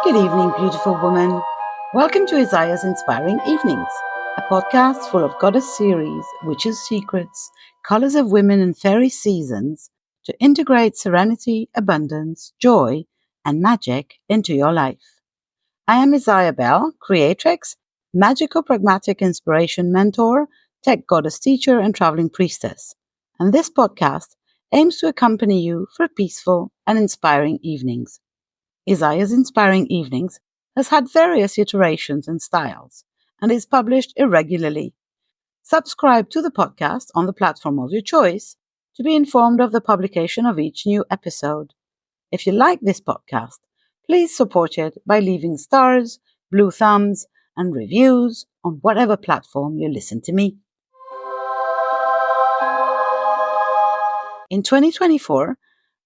Good evening, beautiful woman. Welcome to Isaya's Inspiring Evenings, a podcast full of goddess series, witches' secrets, colors of women and fairy seasons to integrate serenity, abundance, joy, and magic into your life. I am Isaya Bell, creatrix, magical pragmatic inspiration mentor, tech goddess teacher, and traveling priestess. And this podcast aims to accompany you for peaceful and inspiring evenings. Isaya's Inspiring Evenings has had various iterations and styles and is published irregularly. Subscribe to the podcast on the platform of your choice to be informed of the publication of each new episode. If you like this podcast, please support it by leaving stars, blue thumbs, and reviews on whatever platform you listen to me. In 2024,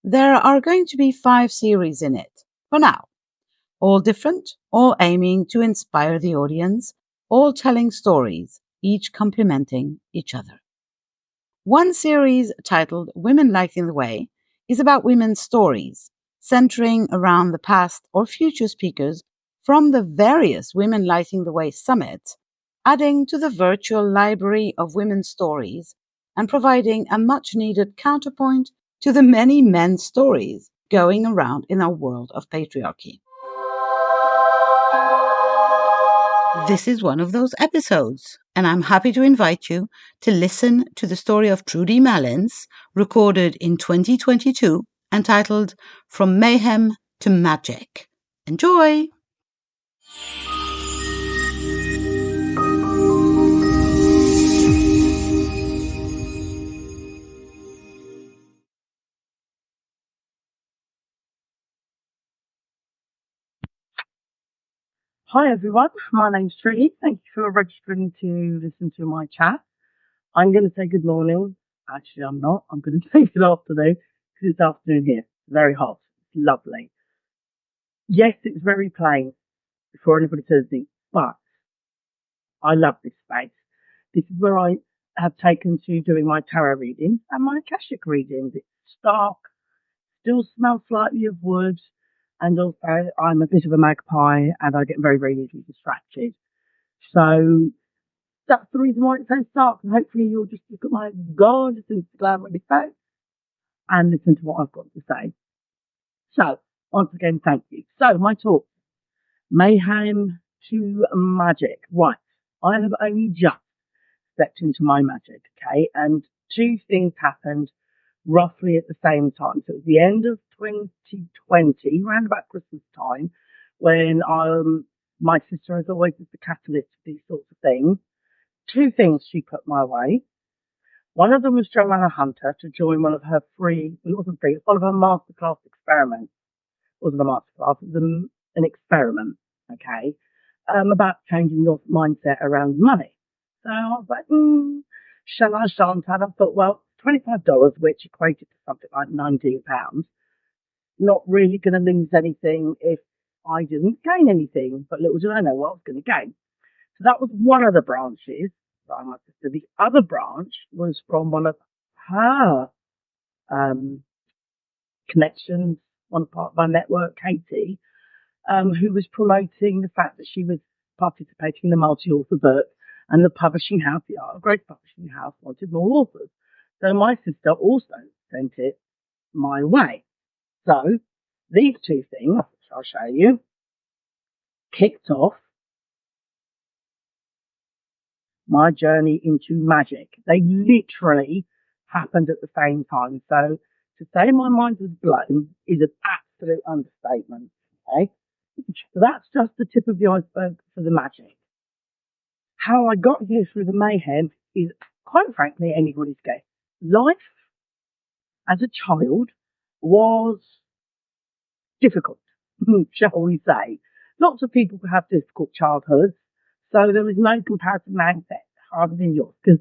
there are going to be 5 series in it. For now, all different, all aiming to inspire the audience, all telling stories, each complementing each other. One series titled Women Lighting the Way is about women's stories, centering around the past or future speakers from the various Women Lighting the Way summits, adding to the virtual library of women's stories and providing a much-needed counterpoint to the many men's stories going around in our world of patriarchy. This is one of those episodes, and I'm happy to invite you to listen to the story of Trudy Malins, recorded in 2022, entitled From Mayhem to Magic. Enjoy! Hi everyone, my name's Trudy. Thank you for registering to listen to my chat. I'm going to say good morning. Actually, I'm not. I'm going to say good afternoon because it's afternoon here. It's very hot. It's lovely. Yes, it's very plain before anybody says anything, but I love this space. This is where I have taken to doing my tarot readings and my Akashic readings. It's stark, still smells slightly of wood, and also I'm a bit of a magpie and I get very, very easily distracted. So that's the reason why it's so stark, and hopefully you'll just look at my gorgeous Instagram really fast and listen to what I've got to say. So, once again, thank you. So, my talk, Mayhem to Magic. Right, I have only just stepped into my magic, okay, and 2 things happened roughly at the same time. So, at the end of 2020, around about Christmas time, when my sister, as always, is the catalyst for these sorts of things. 2 things she put my way. One of them was Joanna Hunter to join one of her free, it wasn't free, it was one of her masterclass experiments. It wasn't a masterclass, it was an experiment, okay, about changing your mindset around money. So I was like, shall I, shan't I? And I thought, well, $25, which equated to something like £19, not really going to lose anything if I didn't gain anything, but little did I know what I was going to gain. So that was one of the branches by my sister. The other branch was from one of her connections, one part of my network, Katie, who was promoting the fact that she was participating in the multi-author book, and the publishing house, the Art of Grace Publishing House, wanted more authors. So my sister also sent it my way. So these 2 things, which I'll show you, kicked off my journey into magic. They literally happened at the same time. So to say my mind was blown is an absolute understatement. Okay, so that's just the tip of the iceberg for the magic. How I got here through the mayhem is, quite frankly, anybody's guess. Life as a child was difficult, shall we say. Lots of people have difficult childhoods, so there is no comparative mindset harder than yours, because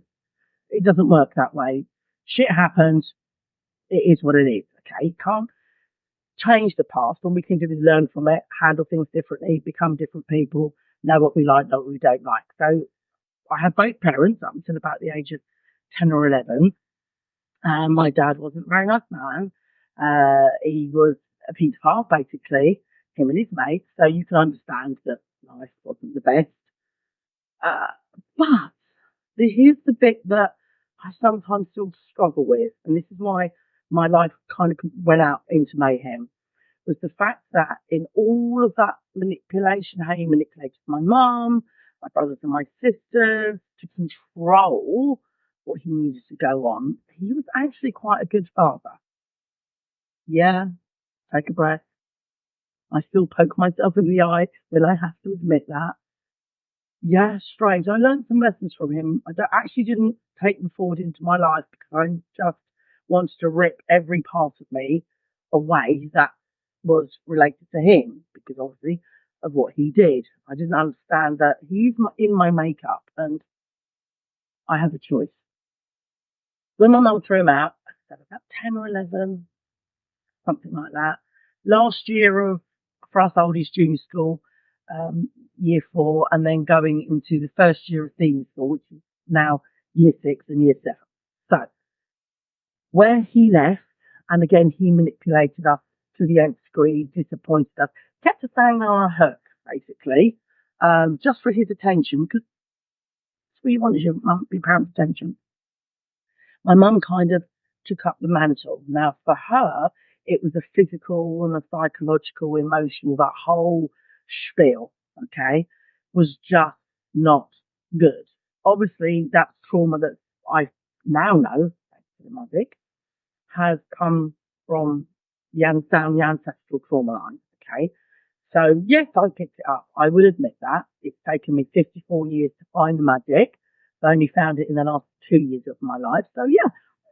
it doesn't work that way. Shit happens. It is what it is. Okay, you can't change the past. All we can do is learn from it, handle things differently, become different people, know what we like, know what we don't like. So I had both parents up until about the age of 10 or 11. My dad wasn't a very nice man. He was a paedophile, basically. him and his mate, so you can understand that life wasn't the best. But here's the bit that I sometimes still struggle with, and this is why my life kind of went out into mayhem, was the fact that in all of that manipulation, how he manipulated my mum, my brothers and my sisters to control what he needed to go on, he was actually quite a good father. Yeah, take a breath. I still poke myself in the eye when I have to admit that. Yeah, strange. I learned some lessons from him. Actually didn't take them forward into my life because I just wanted to rip every part of me away that was related to him, because obviously of what he did. I didn't understand that he's in my makeup and I have a choice. When my mum threw him out, I said about 10 or 11, something like that. Last year for us oldies junior school, year 4, and then going into the first year of senior school, which is now year 6 and year 7. So where he left, and again he manipulated us to the nth degree, disappointed us, kept us hanging on our hook, basically, just for his attention, because that's what you want, is your parents' attention. My mum kind of took up the mantle. Now, for her, it was a physical and a psychological, emotional, that whole spiel, okay, was just not good. Obviously, that trauma that I now know, thanks to the magic, has come from the ancestral trauma line, okay? So, yes, I picked it up. I will admit that. It's taken me 54 years to find the magic. I only found it in the last 2 years of my life. So, yeah,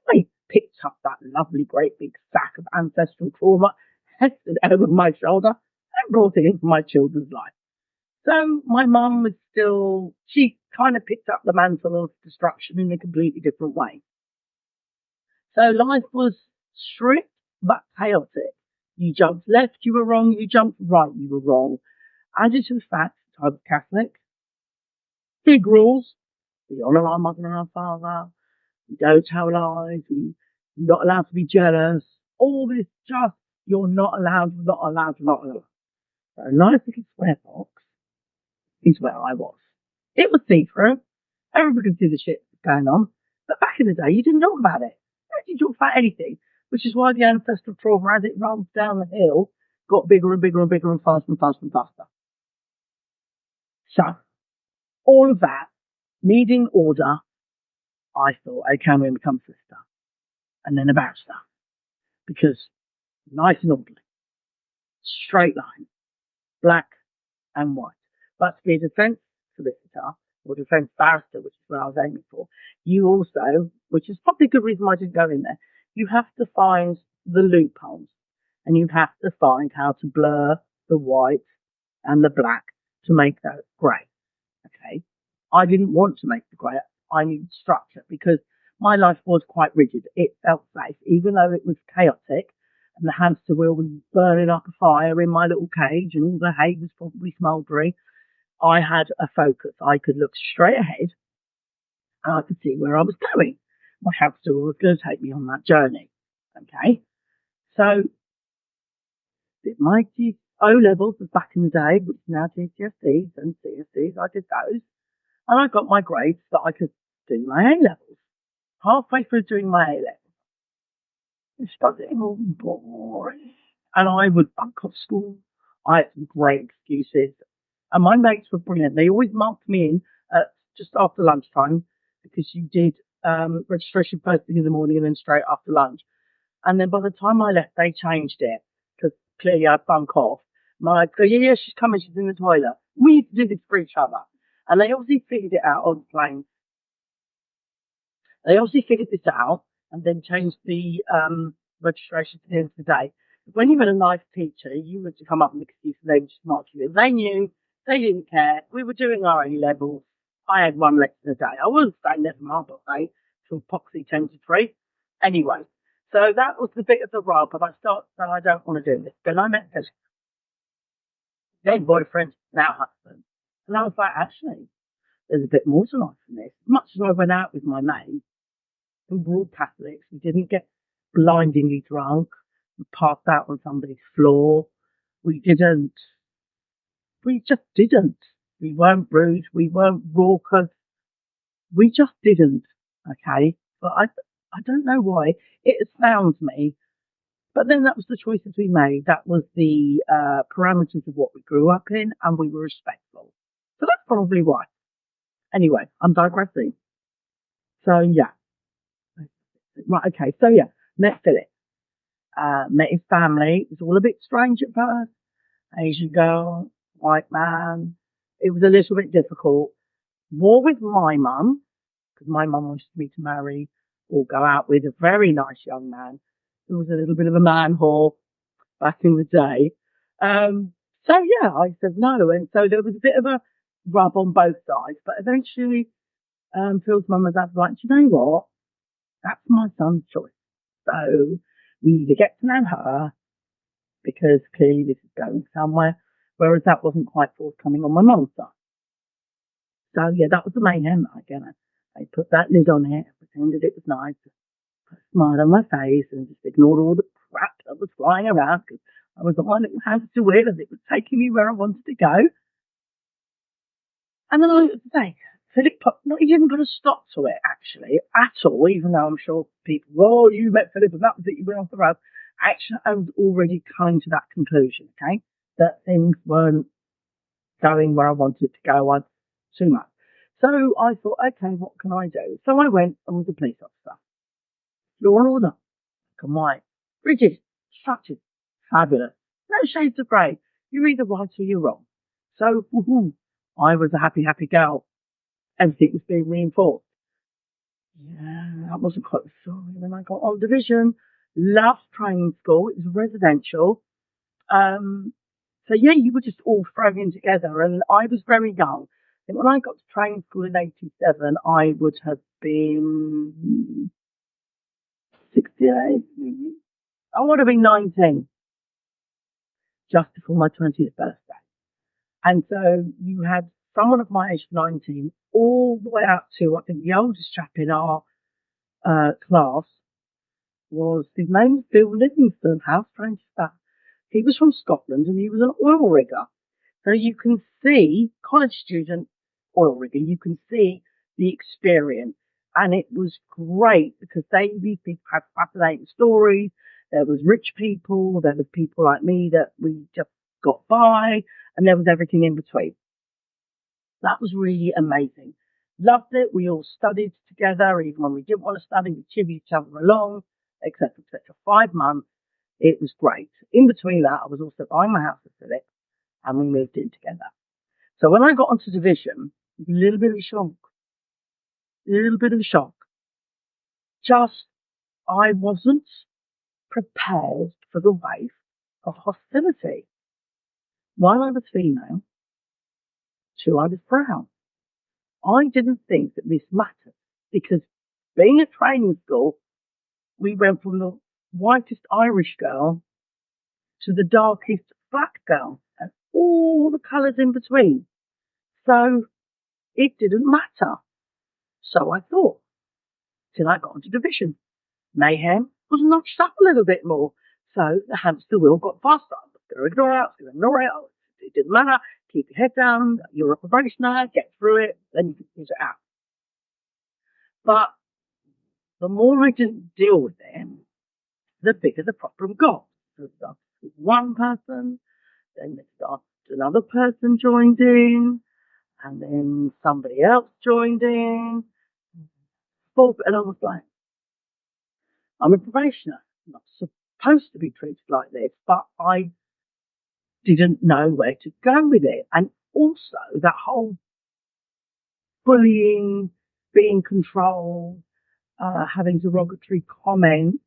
I picked up that lovely, great big sack of ancestral trauma, headed it over my shoulder, and brought it into my children's life. So, my mum was she kind of picked up the mantle of destruction in a completely different way. So, life was strict but chaotic. You jumped left, you were wrong. You jumped right, you were wrong. Added to the fact that I was Catholic. Big rules. We honour our mother and our father. We don't tell lies. We're not allowed to be jealous. All this just, you're not allowed, not allowed, not allowed. So a nice little square box is where I was. It was see-through. Everybody could see the shit going on. But back in the day, you didn't talk about it. You didn't talk about anything. Which is why the ancestral trauma, as it runs down the hill, got bigger and bigger and bigger and faster and faster and faster. So, all of that, needing order, I thought, okay, I'm going to become a sister. And then a barrister. Because nice and orderly. Straight line. Black and white. But to be a defence solicitor, or defence barrister, which is what I was aiming for, you also, which is probably a good reason why I didn't go in there, you have to find the loopholes. And you have to find how to blur the white and the black to make that grey. Okay? I didn't want to make the grey. I needed structure because my life was quite rigid. It felt safe, even though it was chaotic and the hamster wheel was burning up a fire in my little cage and all the hay was probably smouldering. I had a focus. I could look straight ahead and I could see where I was going. My hamster wheel was going to take me on that journey. Okay? So, did my O-levels was back in the day, which is now GCSEs and CSEs. I did those. And I got my grades that I could do my A-levels. Halfway through doing my A-levels, it started getting all boring. And I would bunk off school. I had some great excuses. And my mates were brilliant. They always marked me in just after lunchtime because you did registration first thing in the morning and then straight after lunch. And then by the time I left, they changed it because clearly I'd bunk off. I'd go, yeah, she's coming, she's in the toilet. We used to do this for each other. And they obviously figured it out on the plane. They obviously figured this out and then changed the registration to the end of the day. When you had a nice teacher, you were to come up with an excuse and they would just mark you in. They knew, they didn't care. We were doing our A-levels. I had 1 lecture a day. I wasn't staying there from half past 8 till poxy 10 to 3. Anyway, so that was the bit of the rub, but I started saying I don't want to do this. Then I met his then boyfriend, now husband. And I was like, actually, there's a bit more to life than this. As much as I went out with my mate, we were all Catholics. We didn't get blindingly drunk. We passed out on somebody's floor. We just didn't. We weren't rude. We weren't raucous. We just didn't. Okay. But I don't know why. It astounds me. But then that was the choices we made. That was the parameters of what we grew up in, and we were respectful. So that's probably why. Anyway, I'm digressing. So yeah. Right, okay. So yeah, met Philip. Met his family. It was all a bit strange at first. Asian girl, white man. It was a little bit difficult. More with my mum, because my mum wanted me to marry or go out with a very nice young man who was a little bit of a man whore back in the day. So yeah, I said no. And so there was a bit of a rub on both sides. But eventually, Phil's mum and dad were like, do you know what? That's my son's choice. So we either get to know her, because clearly this is going somewhere, whereas that wasn't quite forthcoming on my mum's side. So yeah, that was the mayhem. Again, I put that lid on it, pretended it was nice, put a smile on my face, and just ignored all the crap that was flying around, because I was the one that had to do it, and it was taking me where I wanted to go. And then I say, Philip, he didn't put a stop to it, actually, at all, even though I'm sure people, oh, you met Philip and that was it, you went off the road. Actually, I was already coming to that conclusion, okay, that things weren't going where I wanted to go too much. So I thought, okay, what can I do? So I went and was a police officer. Law and order, black and white, rigid, structured, fabulous, no shades of grey. You're either right or you're wrong. So I was a happy girl. Everything was being reinforced. Yeah, that wasn't quite the story. Then I got on division, loved training school. It was residential. So yeah, you were just all thrown in together, and I was very young. And when I got to training school in '87, I would have been 68. I would have been 19, just before my 20th birthday. And so you had someone of my age, 19, all the way up to, I think, the oldest chap in our class was, his name was Bill Livingston. How strange is that? He was from Scotland, and he was an oil rigger. So you can see, college student oil rigger, you can see the experience. And it was great because these people had fascinating stories. There was rich people, there was people like me that we just got by, and there was everything in between. That was really amazing. Loved it. We all studied together, even when we didn't want to study, we chivvied each other along, etc., etc. 5 months. It was great. In between that, I was also buying my house with Philip, and we moved in together. So when I got onto division, a little bit of a shock. Just, I wasn't prepared for the wave of hostility. 1, I was female. 2, I was brown. I didn't think that this mattered, because being a training school, we went from the whitest Irish girl to the darkest black girl, and all the colours in between. So it didn't matter. So I thought, till I got into division. Mayhem was notched up a little bit more. So the hamster wheel got faster. I was going to ignore it. It didn't matter. Keep your head down. You're a probationer. Get through it. Then you can figure it out. But the more I didn't deal with it, the bigger the problem got. So it started with one person, then another person joined in, and then somebody else joined in. And I was like, I'm a probationer. I'm not supposed to be treated like this, but I didn't know where to go with it. And also that whole bullying, being controlled, having derogatory comments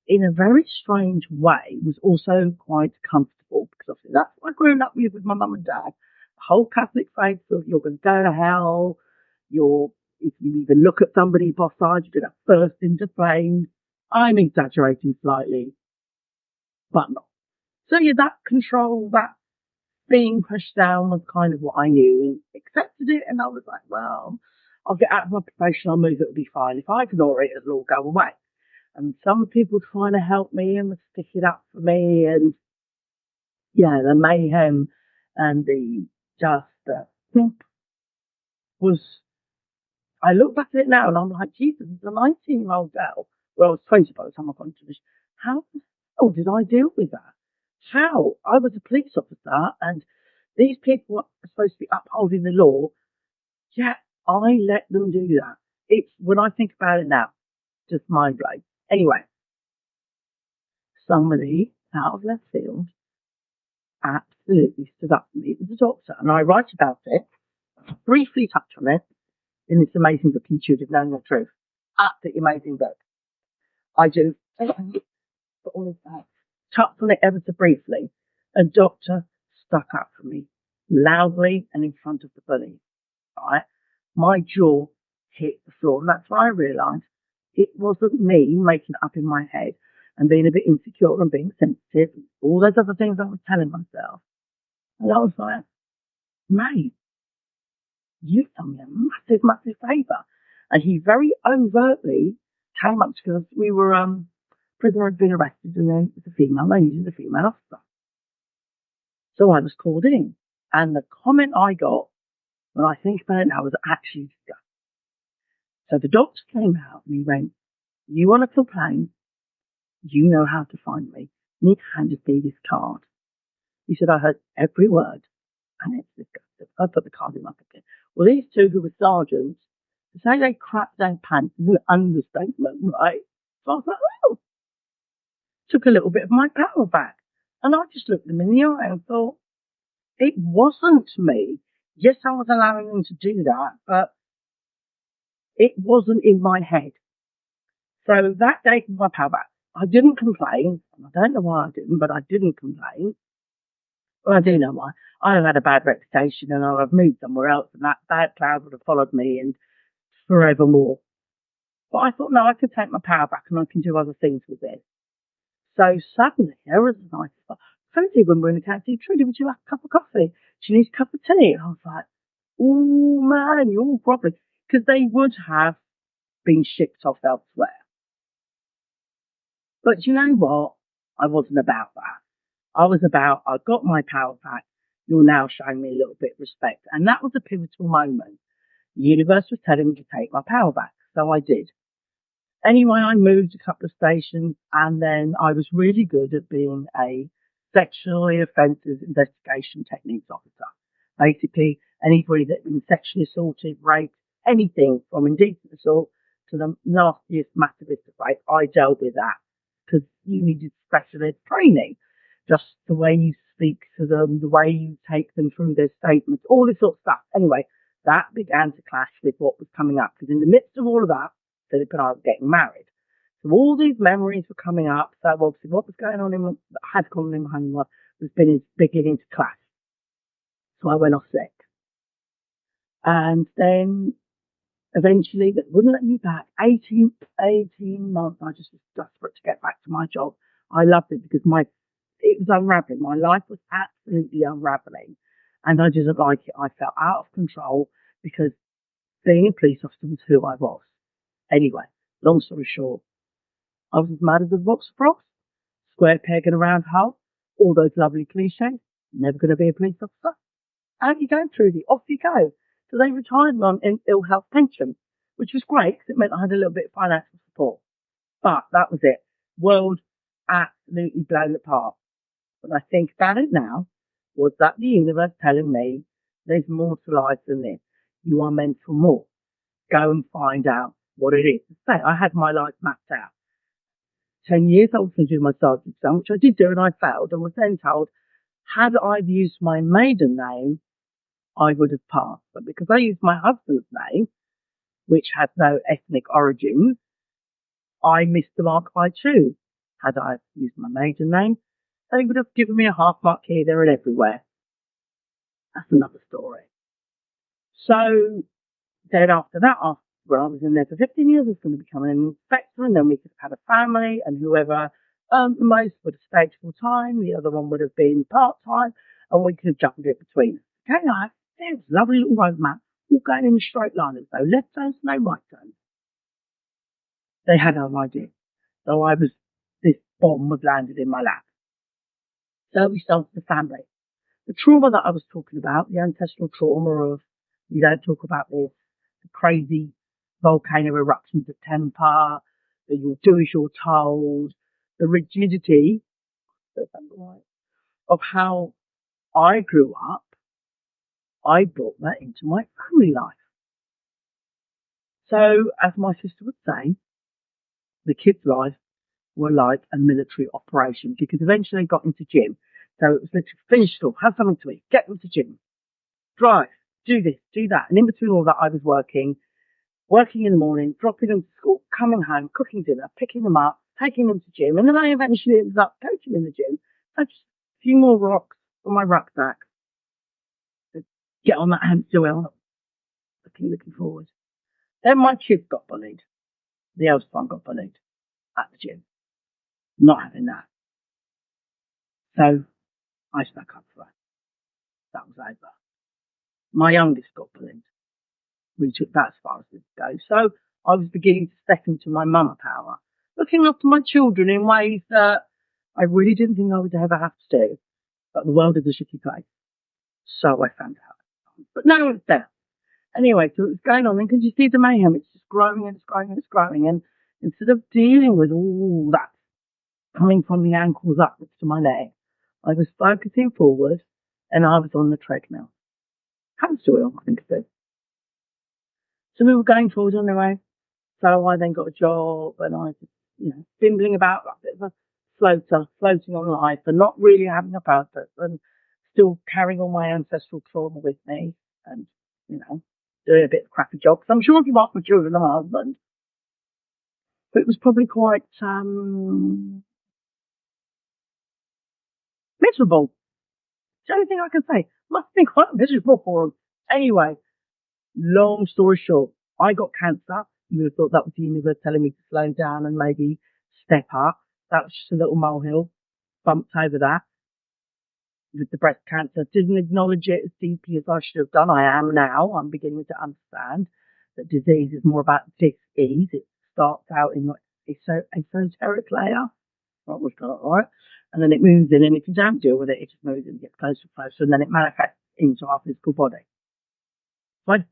in a very strange way was also quite comfortable, because obviously that's what I grew up with my mum and dad. The whole Catholic faith of you're going to go to hell, if you even look at somebody boss-eyed, you're going to burst into flames. I'm exaggerating slightly, but not. So yeah, that control, that being pushed down was kind of what I knew, and accepted it, and I was like, well, I'll get out of my probation, I'll move, it'll be fine. If I ignore it, it'll all go away. And some people trying to help me and stick it up for me, and the mayhem and the just was. I look back at it now and I'm like, Jesus, as a 19-year-old girl, well, I was 20 by the time I got into this. How the hell did I deal with that? How? I was a police officer and these people are supposed to be upholding the law. Yeah, I let them do that. It's, when I think about it now, just mind blowing. Anyway, somebody out of left field absolutely stood up for me. It was a doctor, and I write about it, briefly touch on it, in this amazing book, Intuitive Knowing the Truth. Absolutely amazing book. I do. But all of that. Touched on it ever so briefly. A doctor stuck up for me, loudly and in front of the bully. Right? My jaw hit the floor, and that's when I realised it wasn't me making it up in my head and being a bit insecure and being sensitive, and all those other things I was telling myself. And I was like, mate, you've done me a massive, massive favour. And he very overtly came up to us. We were, prisoner had been arrested, and then it was a female, they needed a female officer. So I was called in. And the comment I got, when I think about it now, was actually disgusting. So the doctor came out and he went, you want to complain? You know how to find me. And he handed me this card. He said, I heard every word. And it's disgusting. I put the card in my pocket. Well, these two who were sergeants, to say they crapped their pants is an understatement, right? So I was like, oh, took a little bit of my power back. And I just looked them in the eye and thought, it wasn't me. Yes, I was allowing them to do that, but it wasn't in my head. So that gave me my power back. I didn't complain. I don't know why I didn't, but I didn't complain. Well, I do know why. I have had a bad reputation and I've moved somewhere else, and that bad cloud would have followed me and forevermore. But I thought, no, I can take my power back and I can do other things with it. So suddenly, there was a nice spot. Trudy, when we were in the taxi, Trudy, would you like a cup of coffee? She needs a cup of tea. And I was like, oh man, you're probably, because they would have been shipped off elsewhere. But you know what? I wasn't about that. I was about, I got my power back. You're now showing me a little bit of respect. And that was a pivotal moment. The universe was telling me to take my power back. So I did. Anyway, I moved a couple of stations, and then I was really good at being a sexually offensive investigation techniques officer. Basically, anybody that had been sexually assaulted, raped, anything from indecent assault to the nastiest, massivest of rape, I dealt with that because you needed special ed training. Just the way you speak to them, the way you take them through their statements, all this sort of stuff. Anyway, that began to clash with what was coming up, because in the midst of all of that, Philip and I were getting married. So all these memories were coming up. So obviously what was going on had gone on in my home life was beginning to clash. So I went off sick. And then eventually they wouldn't let me back. 18 months, I just was desperate to get back to my job. I loved it because it was unraveling. My life was absolutely unraveling. And I didn't like it. I felt out of control because being a police officer was who I was. Anyway, long story short, I was as mad as a box of frogs, square peg in a round hole, all those lovely cliches, never going to be a police officer. Out you go, Trudy, off you go. So they retired me on an ill health pension, which was great because it meant I had a little bit of financial support. But that was it. World absolutely blown apart. When I think about it now, was that the universe telling me there's more to life than this? You are meant for more. Go and find out what it is. Say, I had my life mapped out. 10 years I was going to do my sergeant exam, which I did do, and I failed, and was then told, had I used my maiden name, I would have passed. But because I used my husband's name, which had no ethnic origin, I missed the mark by 2. Had I used my maiden name, they would have given me a half mark here, there, and everywhere. That's another story. So then after that, when I was in there for 15 years, I was going to become an inspector, and then we could have had a family, and whoever earned the most would have stayed full time, the other one would have been part time, and we could have jumped it between us. Okay, there's a lovely little roadmap, all going in a straight line, as though left turns, no right turns. They had no idea. So this bomb was landed in my lap. So we started the family. The trauma that I was talking about, the ancestral trauma of, you don't talk about this, the crazy volcano eruptions of temper, that you'll do as you're told, the rigidity of how I grew up, I brought that into my family life. So, as my sister would say, the kids' lives were like a military operation, because eventually they got into gym. So it was literally finish school, have something to eat, get them to gym, drive, do this, do that. And in between all that, I was working in the morning, dropping them to school, coming home, cooking dinner, picking them up, taking them to gym. And then I eventually ended up coaching in the gym. So just a few more rocks on my rucksack to get on that hamster wheel, looking forward. Then my kids got bullied. The eldest one got bullied at the gym. Not having that. So I stuck up for her. That was over. My youngest got bullied. We took that as far as it could go. So I was beginning to step into my mama power, looking after my children in ways that I really didn't think I would ever have to do. But the world is a shitty place. So I found out. But now it's there. Anyway, so it was going on. And can you see the mayhem? It's just growing and it's growing and it's growing. And instead of dealing with all that coming from the ankles upwards to my leg, I was focusing forward and I was on the treadmill. Hamster wheel, I think of it. So we were going forward on the way. So I then got a job and I was, bimbling about like a bit of a floater, floating on life and not really having a purpose and still carrying all my ancestral trauma with me and, doing a bit of a crappy job. Because I'm sure if you ask my children and my husband, but it was probably quite miserable. It's the only thing I can say. Must have been quite miserable for them. Anyway, long story short, I got cancer. You would have thought that was the universe telling me to slow down and maybe step up. That was just a little molehill. Bumped over that with the breast cancer. Didn't acknowledge it as deeply as I should have done. I am now. I'm beginning to understand that disease is more about dis-ease. It starts out in like esoteric layer. Right, we've got it right. And then it moves in, and if you don't deal with it, it just moves in, gets closer and closer, and then it manifests into our physical body. So I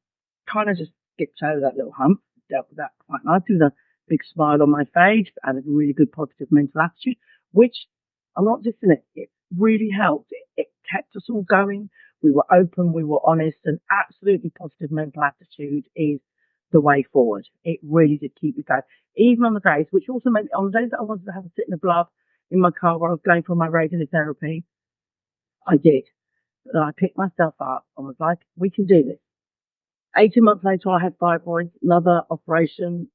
kind of just skipped over that little hump, dealt with that quite nicely with a big smile on my face and a really good positive mental attitude, which I'm not dissing it. It really helped. It kept us all going. We were open, we were honest, and absolutely positive mental attitude is the way forward. It really did keep me going. Even on the days, which also meant on the days that I wanted to have a sit in a blob in my car while I was going for my radiotherapy, I did. But I picked myself up and was like, we can do this. 18 months later, I had fibroids, another operation,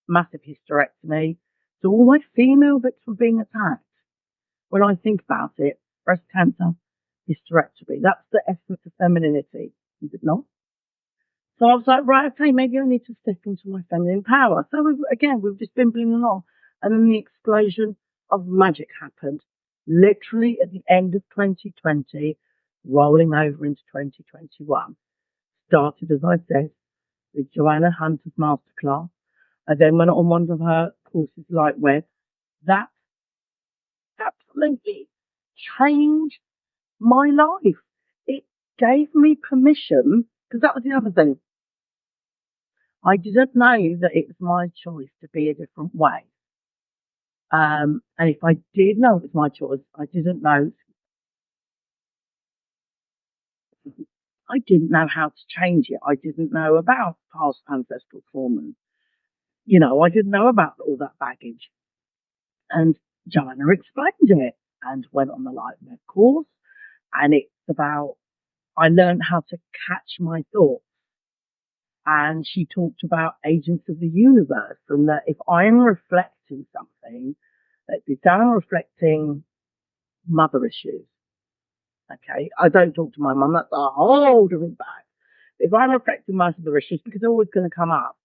massive hysterectomy. So all my female bits were being attacked. When I think about it, breast cancer, hysterectomy, that's the essence of femininity, is it not? So I was like, right, okay, maybe I need to step into my feminine power. So we've just been bimbling along. And then the explosion of magic happened, literally at the end of 2020, rolling over into 2021. Started, as I said, with Joanna Hunter's masterclass. I then went on one of her courses, Lightweb. That absolutely changed my life. It gave me permission, because that was the other thing. I didn't know that it was my choice to be a different way. And if I did know it was my choice, I didn't know how to change it. I didn't know about past ancestral traumas. I didn't know about all that baggage. And Joanna explained it and went on the Lightweb course. And it's about, I learned how to catch my thoughts. And she talked about agents of the universe, and that if I'm reflecting something, let's say I'm reflecting mother issues. Okay, I don't talk to my mum, that's a whole different bag. If I'm reflecting mother issues, because they're always going to come up,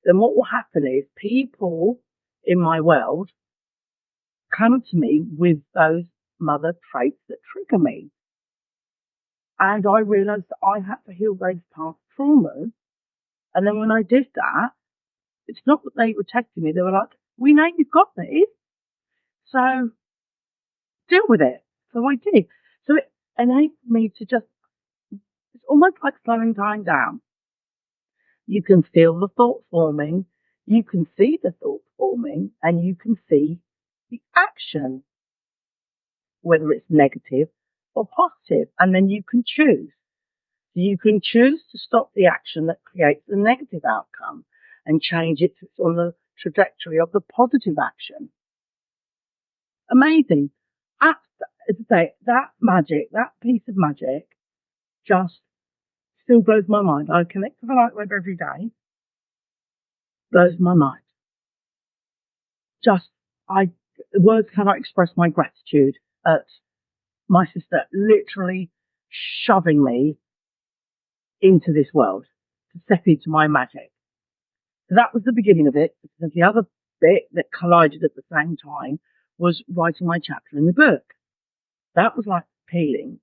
then what will happen is people in my world come to me with those mother traits that trigger me. And I realised that I had to heal those past traumas. And then when I did that, it's not that they were texting me. They were like, we know you've got this, so deal with it. So I did. So it enabled me to just, it's almost like slowing time down. You can feel the thought forming, you can see the thought forming, and you can see the action, whether it's negative or positive, and then you can choose. So you can choose to stop the action that creates the negative outcome and change it to on the trajectory of the positive action. Amazing. As I say, that magic, that piece of magic, just still blows my mind. I connect to the light web every day. Blows my mind. Just, words cannot express my gratitude at my sister literally shoving me into this world to step into my magic. So that was the beginning of it. The other bit that collided at the same time was writing my chapter in the book. That was like peeling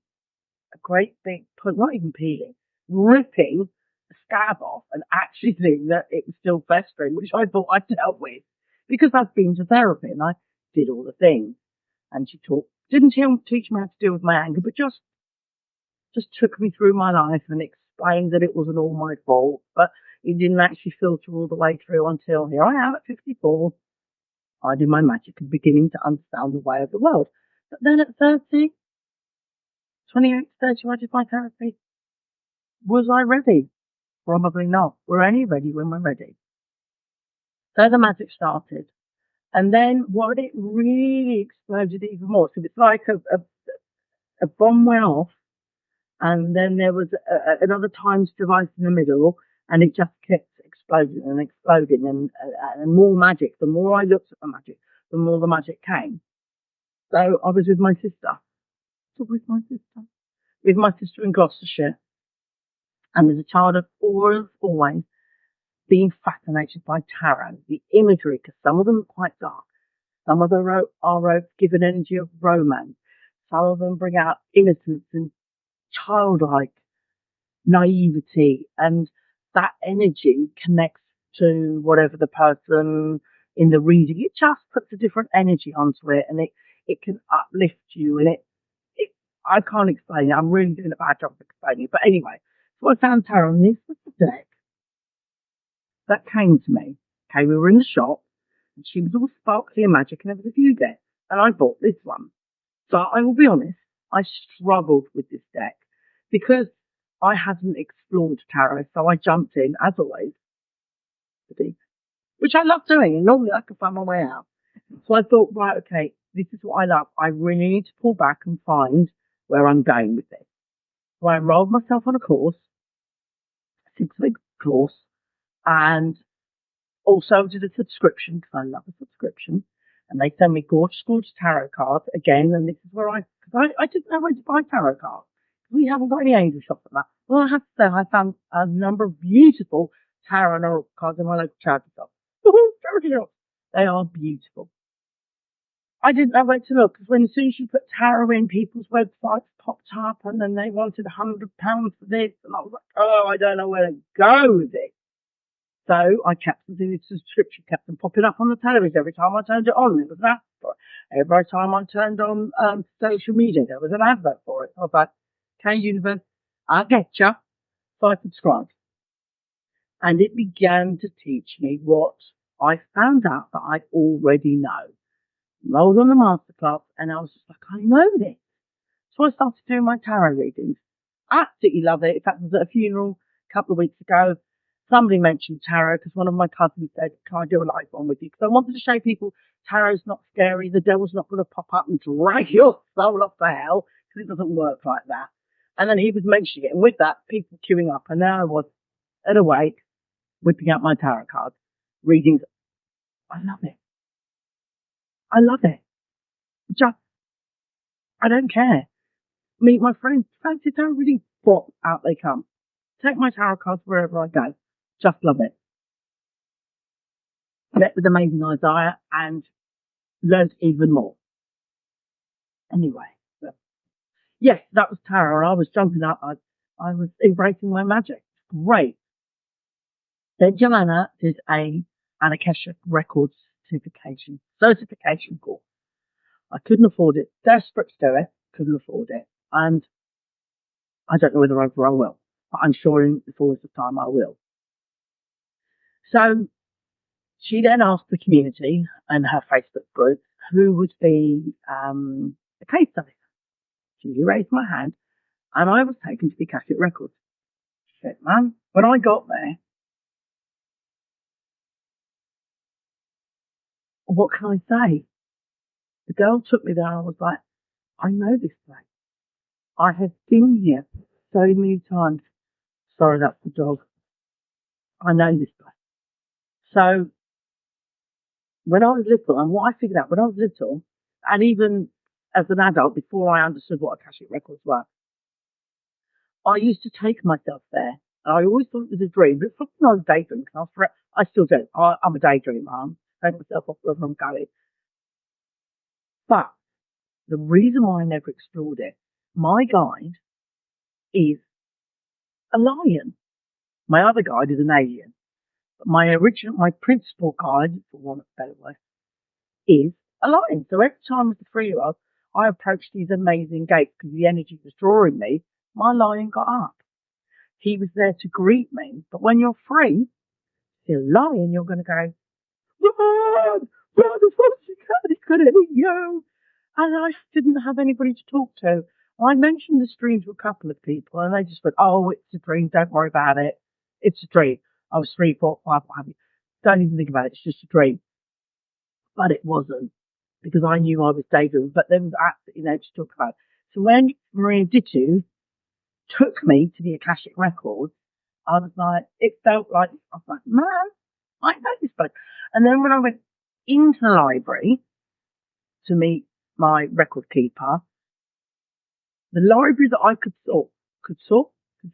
a great big, not even peeling, ripping a scab off and actually seeing that it was still festering, which I thought I'd dealt with because I'd been to therapy and I did all the things. And she didn't teach me how to deal with my anger, but just took me through my life and explained that it wasn't all my fault, but it didn't actually filter all the way through until here I am at 54. I do my magic and beginning to understand the way of the world. But then at 30, 28 to 30, I did my therapy. Was I ready? Probably not. We're only ready when we're ready. So the magic started. And then what it really exploded even more. So it's like a bomb went off, and then there was another times device in the middle, and it just kept exploding and exploding, and more magic. The more I looked at the magic, the more the magic came. So I was with my sister. With my sister in Gloucestershire. And as a child, I've always been fascinated by tarot, the imagery, because some of them are quite dark. Some of them give an energy of romance. Some of them bring out innocence and childlike naivety, and that energy connects to whatever the person in the reading. It just puts a different energy onto it, and it can uplift you, and I can't explain it. I'm really doing a bad job of explaining it. But anyway, so I found tarot, and this was the deck that came to me. Okay, we were in the shop, and she was all sparkly and magic, and there was a few decks, and I bought this one. So I will be honest, I struggled with this deck because I hadn't explored tarot, so I jumped in, as always, which I love doing, and normally I can find my way out. So I thought, right, okay, this is what I love. I really need to pull back and find where I'm going with this. So I enrolled myself on a course, a 6-week course, and also did a subscription because I love a subscription. And they send me gorgeous tarot cards again. And this is where I didn't know where to buy tarot cards. We haven't got any angel shops like that. Well, I have to say, I found a number of beautiful tarot and oracle cards in my local charity shop. Charity shops. They are beautiful. I didn't know where to look because as soon as you put tarot in, people's websites popped up and then they wanted £100 for this. And I was like, oh, I don't know where to go with it. So I kept the subscription, kept them popping up on the television every time I turned it on. It was an advert for it. Every time I turned on social media, there was an advert for it. I was like, okay, universe, I'll get you. So I subscribed. And it began to teach me what I found out that I already know. Rolled on the masterclass, and I was just like, I know this. So I started doing my tarot readings. Absolutely love it. In fact, I was at a funeral a couple of weeks ago. Somebody mentioned tarot because one of my cousins said, can I do a live one with you? Because I wanted to show people tarot's not scary. The devil's not going to pop up and drag your soul off to hell because it doesn't work like that. And then he was mentioning it. And with that, people queuing up. And there I was at a wake, whipping out my tarot cards, readings. I love it. I love it. Just, I don't care. Meet my friends, fancy tarot reading, pop, out they come. Take my tarot cards wherever I go. Just love it. Met with amazing Isaya and learned even more. Anyway, yes, that was tarot. I was jumping up. I was embracing my magic. Great. Then Joanna did an Akashic Records certification course. I couldn't afford it. Desperate to do it. couldn't afford it. And I don't know whether ever I will, but I'm sure in the fullness of time I will. So she then asked the community and her Facebook group who would be a case study. She raised my hand, and I was taken to the Akashic Records. She said, man, when I got there, what can I say? The girl took me there, and I was like, I know this place. I have been here so many times. Sorry, that's the dog. I know this place. So when I was little, and what I figured out when I was little, and even as an adult, before I understood what Akashic Records were, I used to take myself there. And I always thought it was a dream, but it's something I was daydreaming. I still do. I'm a daydreamer. I take myself off wherever I'm going. But the reason why I never explored it, my guide is a lion. My other guide is an alien. But my principal guide, for want of a better word, is a lion. So every time as a 3-year-old, I approached these amazing gates because the energy was drawing me, my lion got up. He was there to greet me. But when you're free, you're a lion, you're going to go, run, run as fast as you can, it's going to hit you. And I didn't have anybody to talk to. I mentioned this dream to a couple of people, and they just went, oh, it's a dream, don't worry about it. It's a dream. I was 3, 4, 5, what have you. Don't even think about it, it's just a dream. But it wasn't, because I knew I was daydreaming, but there was absolutely no to talk about. So when Maria Ditu took me to the Akashic Records, I was like, it felt like, I was like, man, I know this place. And then when I went into the library to meet my record keeper, the library that I could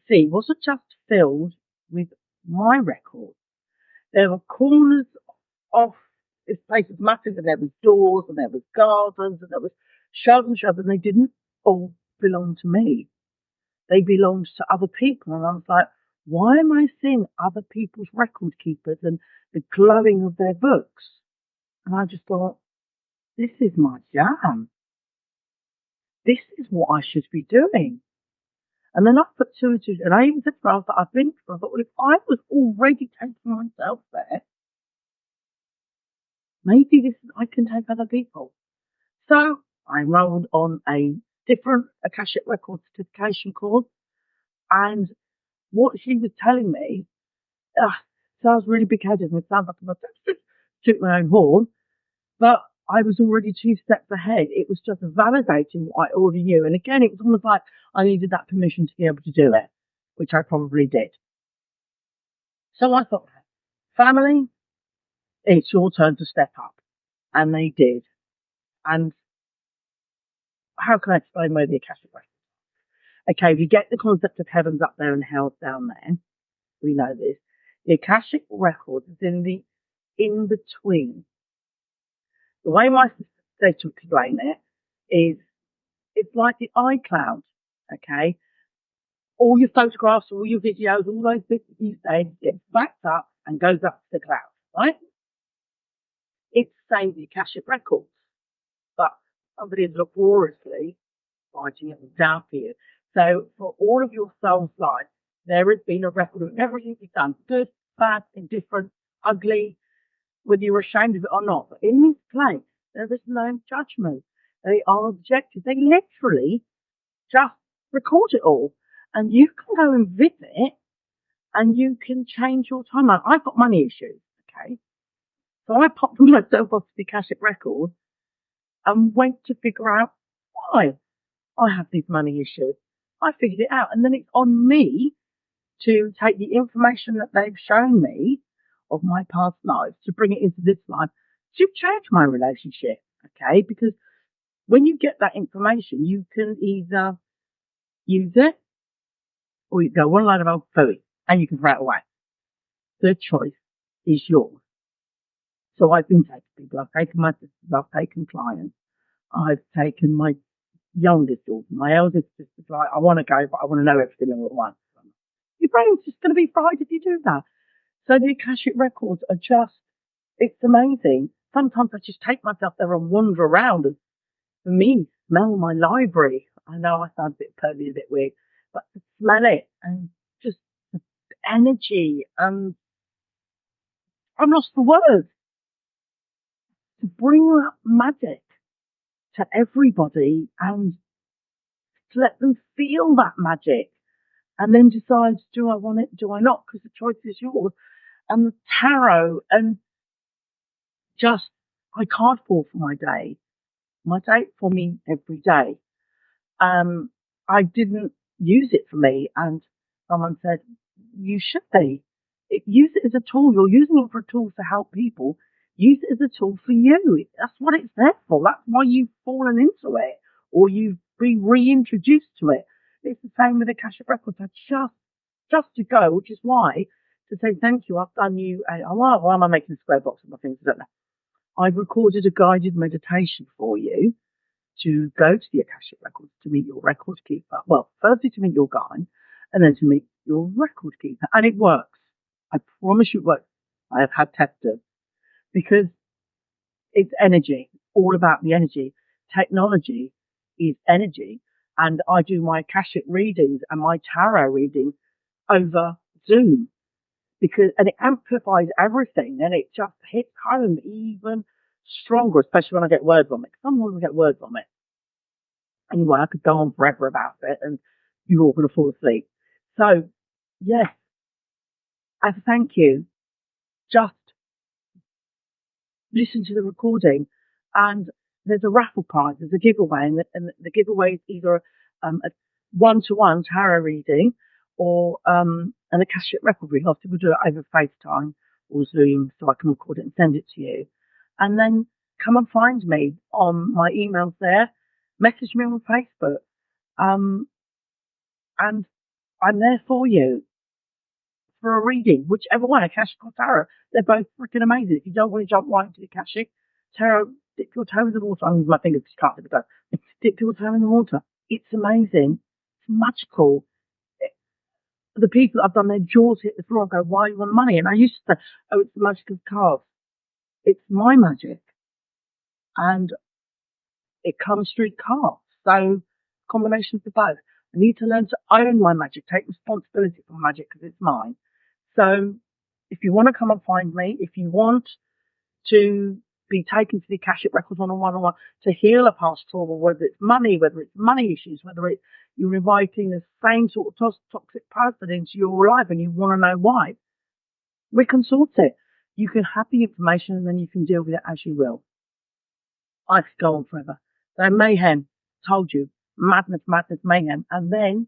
see wasn't just filled with my records. There were corners off. This place was massive, and there was doors, and there was gardens, and there was shelves and shelves, and they didn't all belong to me. They belonged to other people, and I was like, why am I seeing other people's record keepers and the glowing of their books? And I just thought, this is my jam. This is what I should be doing. And then I put 2 and 2, and I even said to myself that I've been before. I thought, well, if I was already taking myself there, maybe I can take other people. So I enrolled on a different Akashic Records certification course, and what she was telling me sounds really big-headed, and it sounds like I'm just took my own horn, but I was already 2 steps ahead. It was just validating what I already knew. And again, it was almost like I needed that permission to be able to do it, which I probably did. So I thought, family, it's your turn to step up. And they did. And how can I explain where the Akashic Records are? Okay, if you get the concept of heavens up there and hell's down there, we know this. The Akashic Records is in the in-between. The way my sister said to explain it is, it's like the iCloud, okay? All your photographs, all your videos, all those bits that you saved get backed up and goes up to the cloud, right? It's the same with the Akashic Records, but somebody is laboriously writing it down for you. So for all of your soul's life, there has been a record of everything you've done, good, bad, indifferent, ugly, whether you're ashamed of it or not. But in this place, there is no judgment. They are objective. They literally just record it all. And you can go and visit, and you can change your timeline. I've got money issues, okay? So I popped myself off to the Akashic Records and went to figure out why I have these money issues. I figured it out. And then it's on me to take the information that they've shown me of my past lives to bring it into this life to change my relationship, okay? Because when you get that information, you can either use it or you go one line of old food and you can throw it away. The choice is yours. So I've been taking people. I've taken my sisters. I've taken clients. I've taken my youngest daughter. My eldest sister's like, I want to go, but I want to know everything all at once. Your brain's just going to be fried if you do that. So the Akashic Records are just, it's amazing. Sometimes I just take myself there and wander around. And for me, smell my library. I know I sound a bit pervy, a bit weird, but to smell it and just the energy, and I'm lost for words, to bring that magic to everybody and to let them feel that magic and then decide, do I want it, do I not? Because the choice is yours. And the tarot, and just, I can't fall for my day. My day for me every day. I didn't use it for me, and someone said, you should be. Use it as a tool. You're using it for a tool to help people. Use it as a tool for you. That's what it's there for. That's why you've fallen into it, or you've been reintroduced to it. It's the same with Akashic Records. I just to go, which is why, to say thank you, I've done you why am I making a square box of my things? I don't know. I've recorded a guided meditation for you to go to the Akashic Records to meet your record keeper. Well, firstly to meet your guide, and then to meet your record keeper. And it works. I promise you it works. I have had testers, because it's energy, all about the energy. Technology is energy, and I do my Akashic readings and my tarot readings over Zoom, and it amplifies everything, and it just hits home even stronger, especially when I get word vomit. Sometimes I get word vomit. Anyway, I could go on forever about it, and you're all going to fall asleep. So, yes, as a thank you, just listen to the recording, and there's a raffle prize, there's a giveaway, and the giveaway is either a one-to-one tarot reading or an Akashic record reading. Obviously, we'll do it over FaceTime or Zoom, so I can record it and send it to you. And then come and find me on my emails there. Message me on Facebook. And I'm there for you for a reading, whichever one, Akashic or Tarot. They're both freaking amazing. If you don't want to jump right into the Akashic, Tarot, dip your toe in the water. I'm using my fingers, you can't dip your toe. Dip your toe in the water. It's amazing. It's magical. The people I've done, their jaws hit the floor and go, why you want money? And I used to say, oh, it's the magic of cards. It's my magic. And it comes through cards. So, combination of the both. I need to learn to own my magic, take responsibility for my magic, because it's mine. So, if you want to come and find me, if you want to be taken to the Akashic Records on a one-on-one to heal a past trauma, whether it's money issues, whether it's you're inviting the same sort of toxic person into your life and you want to know why, we can sort it. You can have the information and then you can deal with it as you will. I could go on forever. So Mayhem, told you, madness, mayhem, and then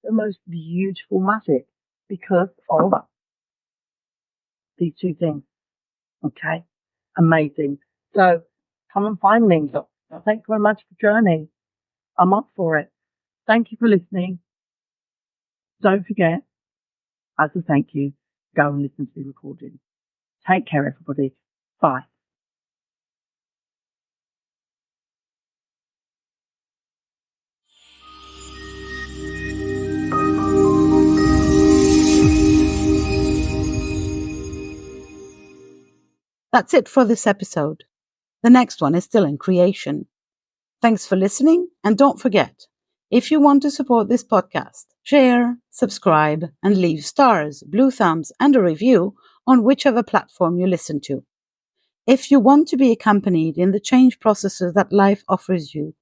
the most beautiful magic, because of these two things. Okay? Amazing. So come and find me. Thank you very much for the journey. I'm up for it. Thank you for listening. Don't forget, as a thank you, go and listen to the recording. Take care, everybody. Bye. That's it for this episode. The next one is still in creation. Thanks for listening, and don't forget, if you want to support this podcast, share, subscribe, and leave stars, blue thumbs, and a review on whichever platform you listen to. If you want to be accompanied in the change processes that life offers you,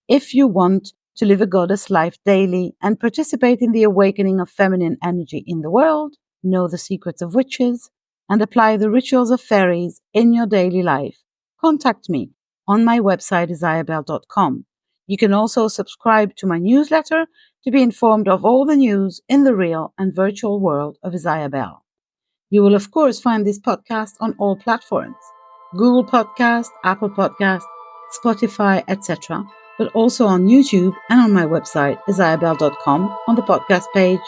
if you want to live a goddess life daily and participate in the awakening of feminine energy in the world, know the secrets of witches, and apply the rituals of fairies in your daily life, contact me on my website isayabelle.com. You can also subscribe to my newsletter to be informed of all the news in the real and virtual world of Isaya. You will, of course, find this podcast on all platforms: Google Podcast, Apple Podcast, Spotify, etc., but also on YouTube and on my website, isayabelle.com, on the podcast page,